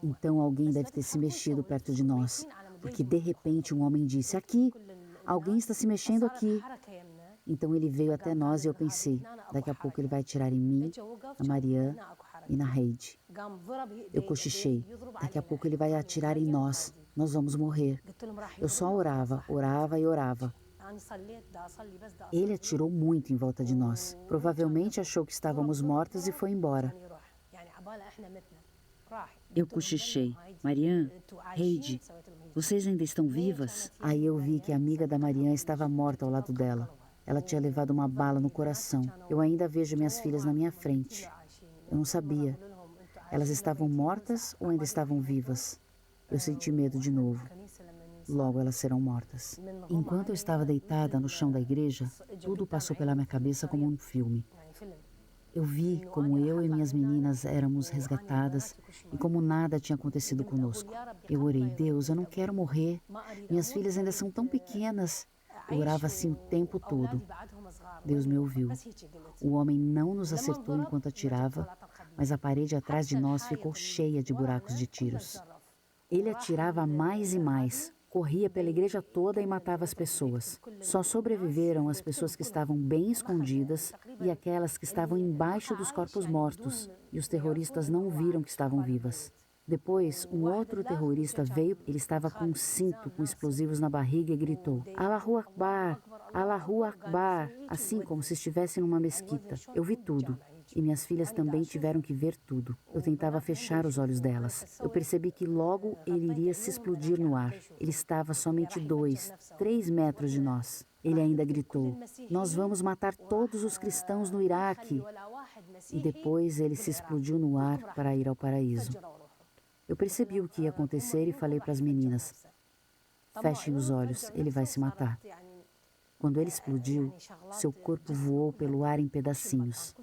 Então alguém deve ter se mexido perto de nós, porque de repente um homem disse, aqui, alguém está se mexendo aqui. Então ele veio até nós e eu pensei, daqui a pouco ele vai atirar em mim, na Marianne e na Heidi. Eu cochichei, daqui a pouco ele vai atirar em nós, nós vamos morrer. Eu só orava, orava e orava. Ele atirou muito em volta de nós. Provavelmente achou que estávamos mortas e foi embora. Eu cochichei. Marianne, Heidi, vocês ainda estão vivas? Aí eu vi que a amiga da Marianne estava morta ao lado dela. Ela tinha levado uma bala no coração. Eu ainda vejo minhas filhas na minha frente. Eu não sabia. Elas estavam mortas ou ainda estavam vivas? Eu senti medo de novo. Logo elas serão mortas. Enquanto eu estava deitada no chão da igreja, tudo passou pela minha cabeça como um filme. Eu vi como eu e minhas meninas éramos resgatadas e como nada tinha acontecido conosco. Eu orei, Deus, eu não quero morrer. Minhas filhas ainda são tão pequenas. Eu orava assim o tempo todo. Deus me ouviu. O homem não nos acertou enquanto atirava, mas a parede atrás de nós ficou cheia de buracos de tiros. Ele atirava mais e mais. Corria pela igreja toda e matava as pessoas. Só sobreviveram as pessoas que estavam bem escondidas e aquelas que estavam embaixo dos corpos mortos, e os terroristas não viram que estavam vivas. Depois, um outro terrorista veio, ele estava com um cinto com explosivos na barriga e gritou, Allahu Akbar, Allahu Akbar, assim como se estivesse numa mesquita. Eu vi tudo. E minhas filhas também tiveram que ver tudo. Eu tentava fechar os olhos delas. Eu percebi que logo ele iria se explodir no ar. Ele estava somente 2, 3 metros de nós. Ele ainda gritou, nós vamos matar todos os cristãos no Iraque. E depois ele se explodiu no ar para ir ao paraíso. Eu percebi o que ia acontecer e falei para as meninas, fechem os olhos, ele vai se matar. Quando ele explodiu, seu corpo voou pelo ar em pedacinhos.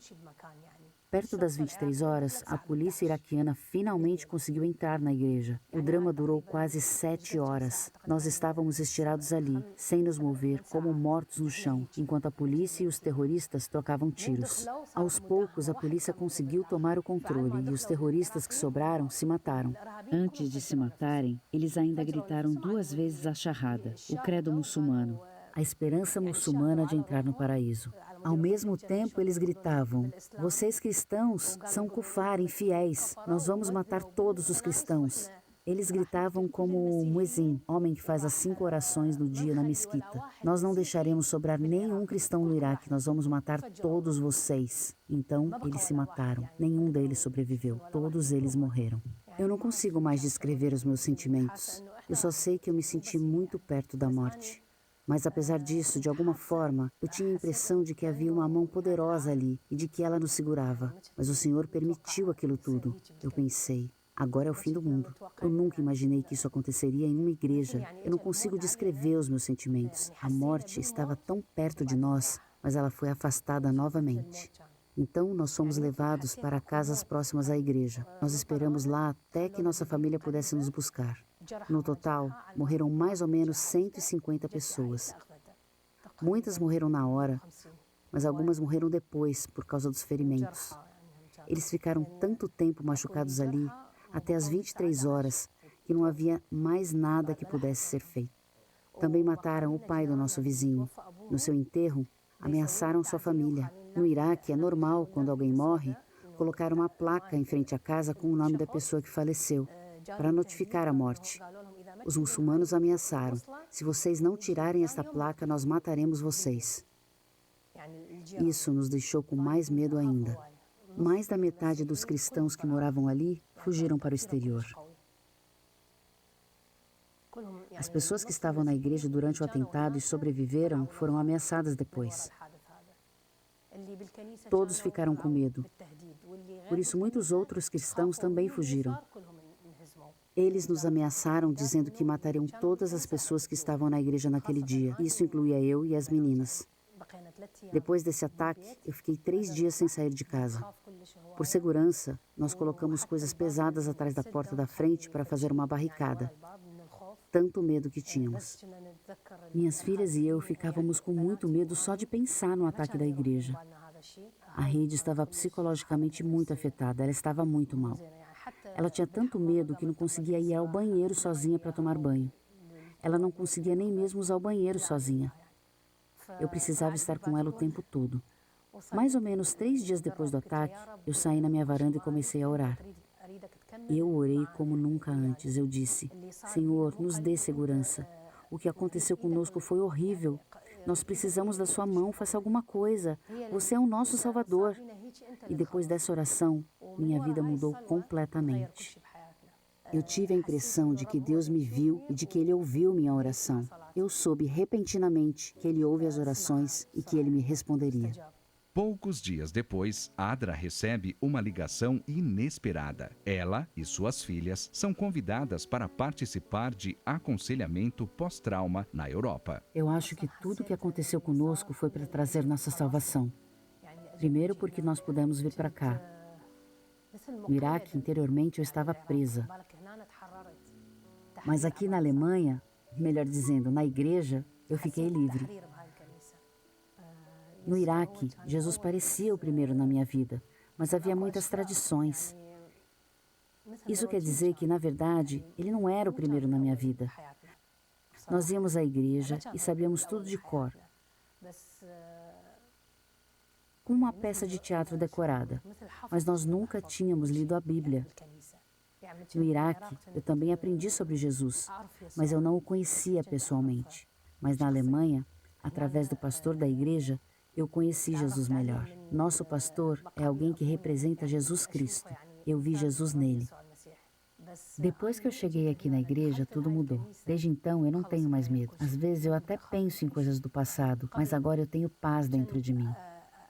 Perto das 23 horas, a polícia iraquiana finalmente conseguiu entrar na igreja. O drama durou quase 7 horas. Nós estávamos estirados ali, sem nos mover, como mortos no chão, enquanto a polícia e os terroristas trocavam tiros. Aos poucos, a polícia conseguiu tomar o controle e os terroristas que sobraram se mataram. Antes de se matarem, eles ainda gritaram 2 vezes a Shahada, o credo muçulmano. A esperança muçulmana de entrar no paraíso. Ao mesmo tempo, eles gritavam, vocês cristãos são kufar, infiéis, nós vamos matar todos os cristãos. Eles gritavam como o muezzin, homem que faz as 5 orações no dia na mesquita. Nós não deixaremos sobrar nenhum cristão no Iraque, nós vamos matar todos vocês. Então, eles se mataram. Nenhum deles sobreviveu. Todos eles morreram. Eu não consigo mais descrever os meus sentimentos. Eu só sei que eu me senti muito perto da morte. Mas apesar disso, de alguma forma, eu tinha a impressão de que havia uma mão poderosa ali e de que ela nos segurava. Mas o Senhor permitiu aquilo tudo. Eu pensei, Agora é o fim do mundo. Eu nunca imaginei que isso aconteceria em uma igreja. Eu não consigo descrever os meus sentimentos. A morte estava tão perto de nós, mas ela foi afastada novamente. Então, nós fomos levados para casas próximas à igreja. Nós esperamos lá até que nossa família pudesse nos buscar. No total, morreram mais ou menos 150 pessoas. Muitas morreram na hora, mas algumas morreram depois por causa dos ferimentos. Eles ficaram tanto tempo machucados ali, até as 23 horas, que não havia mais nada que pudesse ser feito. Também mataram o pai do nosso vizinho. No seu enterro, ameaçaram sua família. No Iraque, é normal, quando alguém morre, colocar uma placa em frente à casa com o nome da pessoa que faleceu, para notificar a morte. Os muçulmanos ameaçaram: se vocês não tirarem esta placa, nós mataremos vocês. Isso nos deixou com mais medo ainda. Mais da metade dos cristãos que moravam ali fugiram para o exterior. As pessoas que estavam na igreja durante o atentado e sobreviveram foram ameaçadas depois. Todos ficaram com medo. Por isso, muitos outros cristãos também fugiram. Eles nos ameaçaram dizendo que matariam todas as pessoas que estavam na igreja naquele dia. Isso incluía eu e as meninas. Depois desse ataque, eu fiquei 3 dias sem sair de casa. Por segurança, nós colocamos coisas pesadas atrás da porta da frente para fazer uma barricada. Tanto medo que tínhamos. Minhas filhas e eu ficávamos com muito medo só de pensar no ataque da igreja. A Heidi estava psicologicamente muito afetada, ela estava muito mal. Ela tinha tanto medo que não conseguia ir ao banheiro sozinha para tomar banho. Ela não conseguia nem mesmo usar o banheiro sozinha. Eu precisava estar com ela o tempo todo. Mais ou menos 3 dias depois do ataque, eu saí na minha varanda e comecei a orar. Eu orei como nunca antes. Eu disse: Senhor, nos dê segurança. O que aconteceu conosco foi horrível. Nós precisamos da sua mão, faça alguma coisa. Você é o nosso Salvador. E depois dessa oração, minha vida mudou completamente. Eu tive a impressão de que Deus me viu e de que Ele ouviu minha oração. Eu soube repentinamente que Ele ouve as orações e que Ele me responderia. Poucos dias depois, Adra recebe uma ligação inesperada. Ela e suas filhas são convidadas para participar de aconselhamento pós-trauma na Europa. Eu acho que tudo o que aconteceu conosco foi para trazer nossa salvação. Primeiro porque nós pudemos vir para cá. No Iraque, interiormente, eu estava presa. Mas aqui na Alemanha, melhor dizendo, na igreja, eu fiquei livre. No Iraque, Jesus parecia o primeiro na minha vida, mas havia muitas tradições. Isso quer dizer que, na verdade, ele não era o primeiro na minha vida. Nós íamos à igreja e sabíamos tudo de cor, como uma peça de teatro decorada, mas nós nunca tínhamos lido a Bíblia. No Iraque, eu também aprendi sobre Jesus, mas eu não o conhecia pessoalmente. Mas na Alemanha, através do pastor da igreja, eu conheci Jesus melhor. Nosso pastor é alguém que representa Jesus Cristo. Eu vi Jesus nele. Depois que eu cheguei aqui na igreja, tudo mudou. Desde então, eu não tenho mais medo. Às vezes eu até penso em coisas do passado, mas agora eu tenho paz dentro de mim.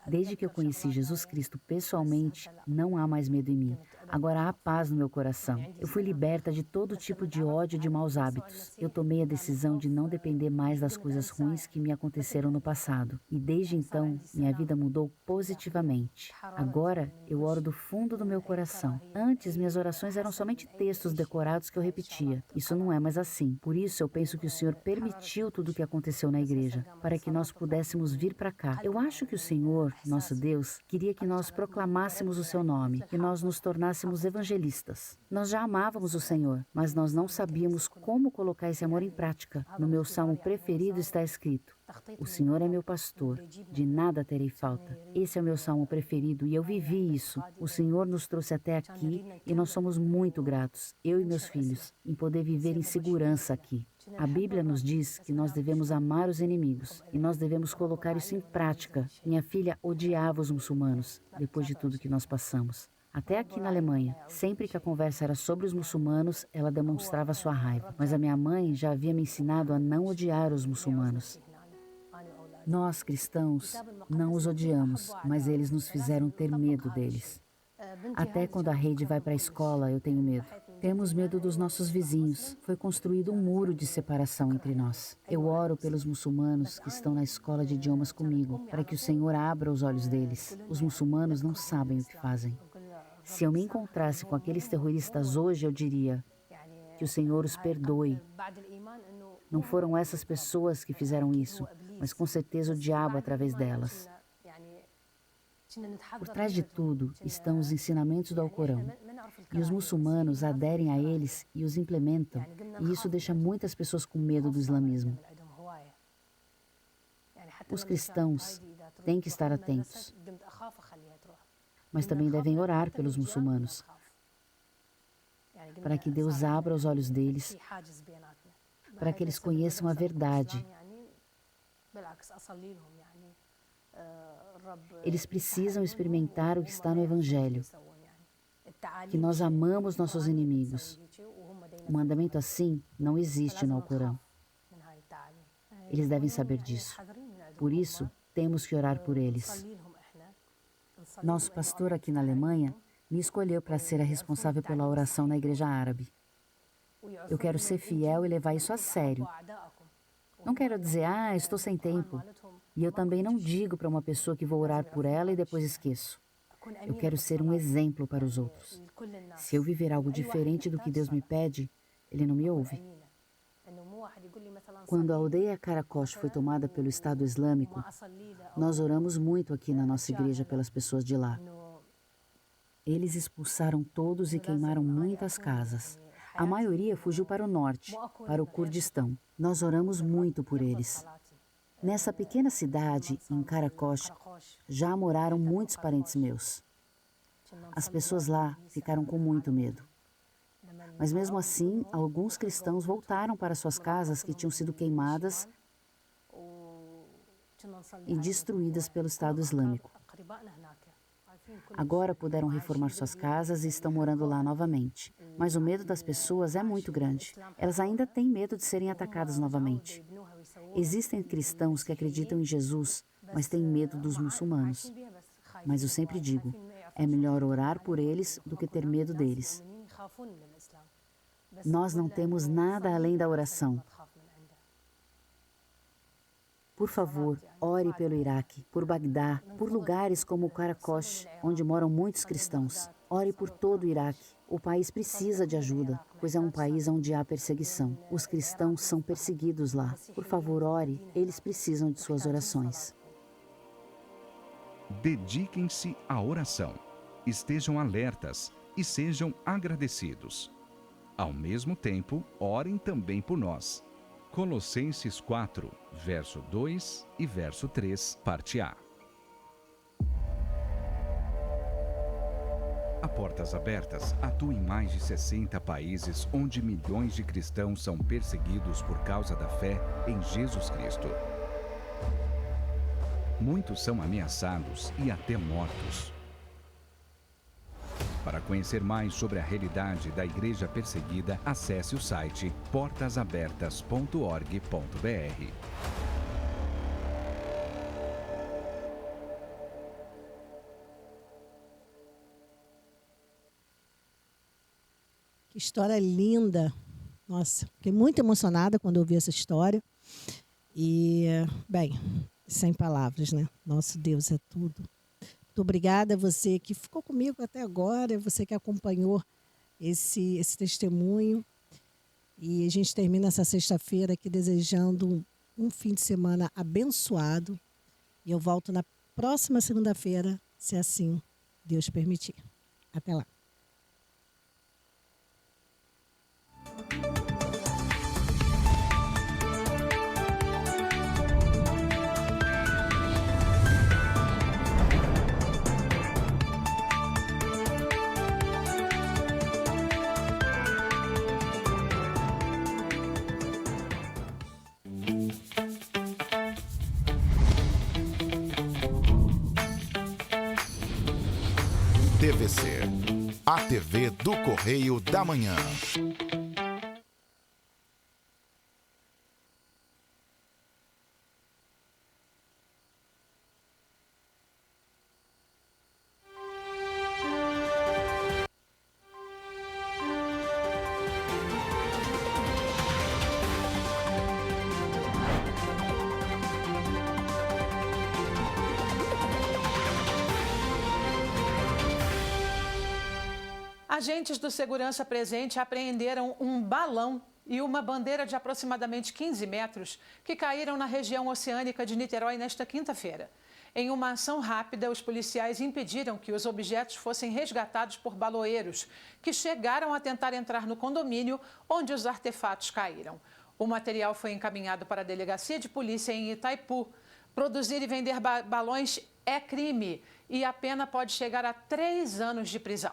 Desde que eu conheci Jesus Cristo pessoalmente, não há mais medo em mim. Agora há paz no meu coração. Eu fui liberta de todo tipo de ódio e de maus hábitos. Eu tomei a decisão de não depender mais das coisas ruins que me aconteceram no passado. E desde então, minha vida mudou positivamente. Agora, eu oro do fundo do meu coração. Antes, minhas orações eram somente textos decorados que eu repetia. Isso não é mais assim. Por isso, eu penso que o Senhor permitiu tudo o que aconteceu na igreja, para que nós pudéssemos vir para cá. Eu acho que o Senhor, nosso Deus, queria que nós proclamássemos o seu nome, que nós nos tornássemos evangelistas. Nós já amávamos o Senhor, mas nós não sabíamos como colocar esse amor em prática. No meu salmo preferido está escrito: o Senhor é meu pastor, de nada terei falta. Esse é o meu salmo preferido e eu vivi isso. O Senhor nos trouxe até aqui e nós somos muito gratos, eu e meus filhos, em poder viver em segurança aqui. A Bíblia nos diz que nós devemos amar os inimigos e nós devemos colocar isso em prática. Minha filha odiava os muçulmanos, depois de tudo que nós passamos. Até aqui na Alemanha, sempre que a conversa era sobre os muçulmanos, ela demonstrava sua raiva. Mas a minha mãe já havia me ensinado a não odiar os muçulmanos. Nós, cristãos, não os odiamos, mas eles nos fizeram ter medo deles. Até quando a Heidi vai para a escola, eu tenho medo. Temos medo dos nossos vizinhos. Foi construído um muro de separação entre nós. Eu oro pelos muçulmanos que estão na escola de idiomas comigo, para que o Senhor abra os olhos deles. Os muçulmanos não sabem o que fazem. Se eu me encontrasse com aqueles terroristas hoje, eu diria que o Senhor os perdoe. Não foram essas pessoas que fizeram isso, mas com certeza o diabo através delas. Por trás de tudo estão os ensinamentos do Alcorão. E os muçulmanos aderem a eles e os implementam, e isso deixa muitas pessoas com medo do islamismo. Os cristãos têm que estar atentos, mas também devem orar pelos muçulmanos, para que Deus abra os olhos deles, para que eles conheçam a verdade. Eles precisam experimentar o que está no Evangelho, que nós amamos nossos inimigos. Um mandamento assim não existe no Alcorão. Eles devem saber disso. Por isso, temos que orar por eles. Nosso pastor aqui na Alemanha me escolheu para ser a responsável pela oração na igreja árabe. Eu quero ser fiel e levar isso a sério. Não quero dizer, estou sem tempo. E eu também não digo para uma pessoa que vou orar por ela e depois esqueço. Eu quero ser um exemplo para os outros. Se eu viver algo diferente do que Deus me pede, Ele não me ouve. Quando a aldeia Karakosh foi tomada pelo Estado Islâmico, nós oramos muito aqui na nossa igreja pelas pessoas de lá. Eles expulsaram todos e queimaram muitas casas. A maioria fugiu para o norte, para o Kurdistão. Nós oramos muito por eles. Nessa pequena cidade, em Karakosh, já moraram muitos parentes meus. As pessoas lá ficaram com muito medo. Mas mesmo assim, alguns cristãos voltaram para suas casas que tinham sido queimadas e destruídas pelo Estado Islâmico. Agora puderam reformar suas casas e estão morando lá novamente. Mas o medo das pessoas é muito grande. Elas ainda têm medo de serem atacadas novamente. Existem cristãos que acreditam em Jesus, mas têm medo dos muçulmanos. Mas eu sempre digo, é melhor orar por eles do que ter medo deles. Nós não temos nada além da oração. Por favor, ore pelo Iraque, por Bagdá, por lugares como Karakosh, onde moram muitos cristãos. Ore por todo o Iraque. O país precisa de ajuda, pois é um país onde há perseguição. Os cristãos são perseguidos lá. Por favor, ore, eles precisam de suas orações. Dediquem-se à oração, estejam alertas e sejam agradecidos. Ao mesmo tempo, orem também por nós. Colossenses 4, verso 2 e verso 3, parte A. A Portas Abertas atua em mais de 60 países onde milhões de cristãos são perseguidos por causa da fé em Jesus Cristo. Muitos são ameaçados e até mortos. Para conhecer mais sobre a realidade da igreja perseguida, acesse o site portasabertas.org.br. Que história linda. Nossa, fiquei muito emocionada quando ouvi essa história. E, bem, sem palavras, né? Nosso Deus é tudo. Muito obrigada a você que ficou comigo até agora, você que acompanhou esse testemunho. E a gente termina essa sexta-feira aqui desejando um fim de semana abençoado. E eu volto na próxima segunda-feira, se assim Deus permitir. Até lá. TVC, a TV do Correio da Manhã. Agentes do Segurança Presente apreenderam um balão e uma bandeira de aproximadamente 15 metros que caíram na região oceânica de Niterói nesta quinta-feira. Em uma ação rápida, os policiais impediram que os objetos fossem resgatados por baloeiros, que chegaram a tentar entrar no condomínio onde os artefatos caíram. O material foi encaminhado para a Delegacia de Polícia em Itaipu. Produzir e vender balões é crime e a pena pode chegar a 3 anos de prisão.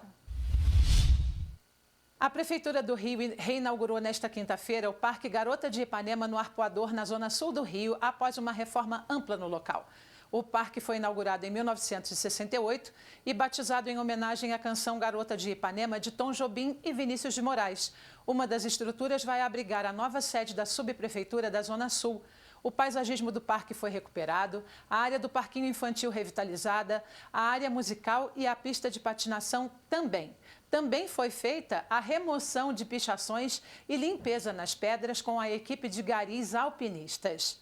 A Prefeitura do Rio reinaugurou nesta quinta-feira o Parque Garota de Ipanema no Arpoador, na zona sul do Rio, após uma reforma ampla no local. O parque foi inaugurado em 1968 e batizado em homenagem à canção Garota de Ipanema, de Tom Jobim e Vinícius de Moraes. Uma das estruturas vai abrigar a nova sede da subprefeitura da Zona Sul. O paisagismo do parque foi recuperado, a área do parquinho infantil revitalizada, a área musical e a pista de patinação também. Também foi feita a remoção de pichações e limpeza nas pedras com a equipe de garis alpinistas.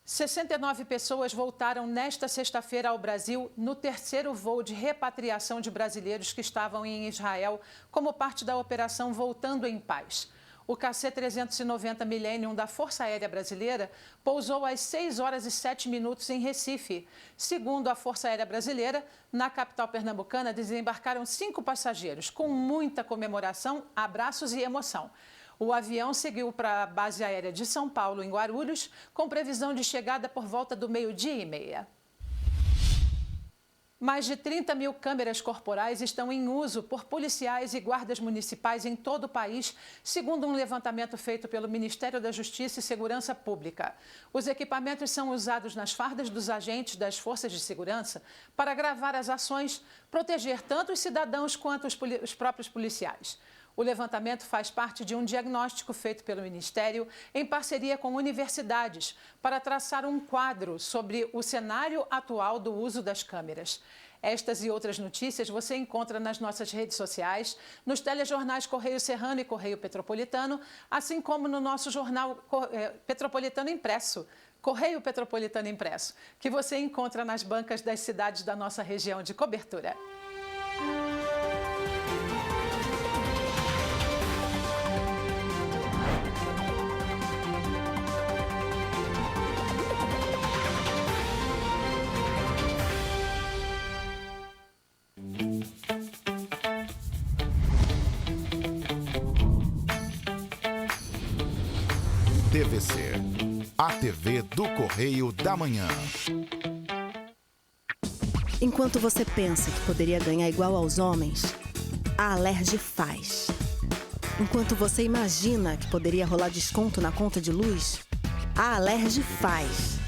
69 pessoas voltaram nesta sexta-feira ao Brasil no 3º voo de repatriação de brasileiros que estavam em Israel como parte da operação Voltando em Paz. O KC-390 Millennium da Força Aérea Brasileira pousou às 6 horas e 7 minutos em Recife. Segundo a Força Aérea Brasileira, na capital pernambucana desembarcaram 5 passageiros, com muita comemoração, abraços e emoção. O avião seguiu para a base aérea de São Paulo, em Guarulhos, com previsão de chegada por volta do 12h30. Mais de 30 mil câmeras corporais estão em uso por policiais e guardas municipais em todo o país, segundo um levantamento feito pelo Ministério da Justiça e Segurança Pública. Os equipamentos são usados nas fardas dos agentes das forças de segurança para gravar as ações, proteger tanto os cidadãos quanto os próprios policiais. O levantamento faz parte de um diagnóstico feito pelo Ministério em parceria com universidades para traçar um quadro sobre o cenário atual do uso das câmeras. Estas e outras notícias você encontra nas nossas redes sociais, nos telejornais Correio Serrano e Correio Petropolitano, assim como no nosso jornal Petropolitano Impresso, Correio Petropolitano Impresso, que você encontra nas bancas das cidades da nossa região de cobertura. TVC, a TV do Correio da Manhã. Enquanto você pensa que poderia ganhar igual aos homens, a Alerj faz. Enquanto você imagina que poderia rolar desconto na conta de luz, a Alerj faz.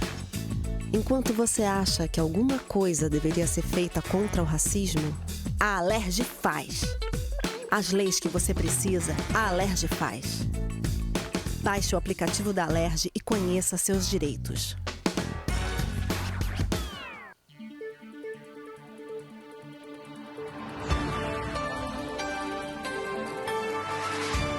Enquanto você acha que alguma coisa deveria ser feita contra o racismo, a Alerj faz. As leis que você precisa, a Alerj faz. Baixe o aplicativo da Alerj e conheça seus direitos.